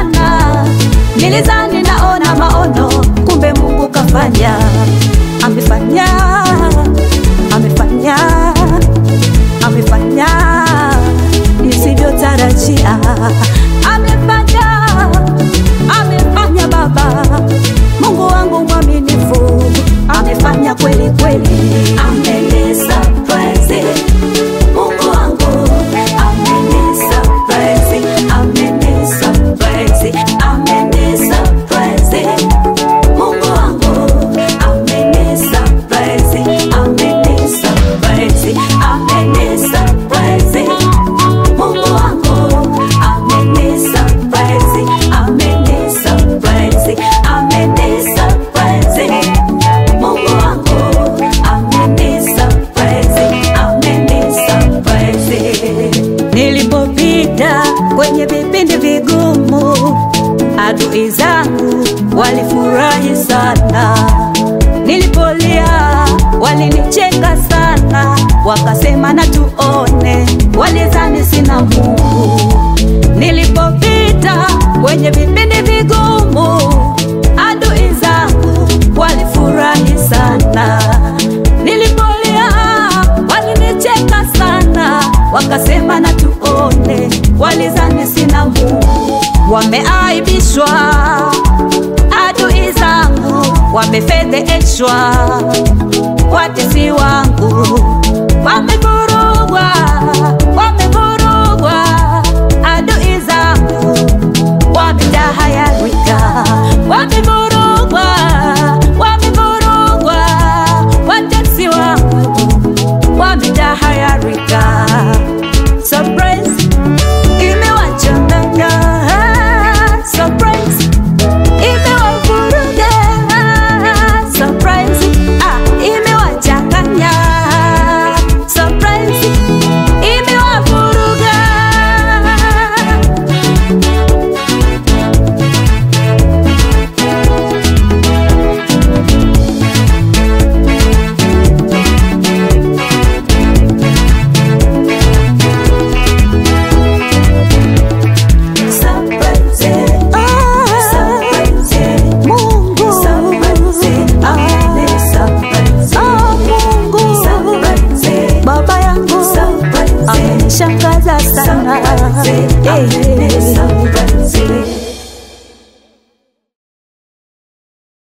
mchana, nilizani naona maono, kumbe Mungu kafanya. Amefanya, amefanya, amefanya nisivyotarajia. Amefanya, amefanya Baba, Mungu wangu mwaminifu. Amefanya kweli kweli. Amenisurprise Mungu wangu, amenisurprise, amenisurprise, amenisurprise Mungu wangu, amenisurprise, amenisurprise, amenisurprise Mungu wangu, amenisurprise, amenisurprise, amenisurprise Mungu wangu, amenisurprise, amenisurprise. Nilipopita kwenye vipindi vigumu, adui zangu walifurahi sana. Nilipolia walinicheka sana, wakasema na tuone, walizani sina Mungu. Nilipopita kwenye vipindi vigumu, adui zangu walifurahi sana. Nilipolia walinicheka sana, wakasema na tuone, walizani sina Mungu. Wameaibishwa adui zangu, wamefedheheshwa watesi wangu, wamevurugwa, wamevurugwa adui zangu, wametahayarika, wamevurugwa, wamevurugwa watesi wangu, wametahayarika. Surprise imewachanganya, surprise imewavuruga, surprise imewachanganya, surprise imewavuruga. Shangaza sana,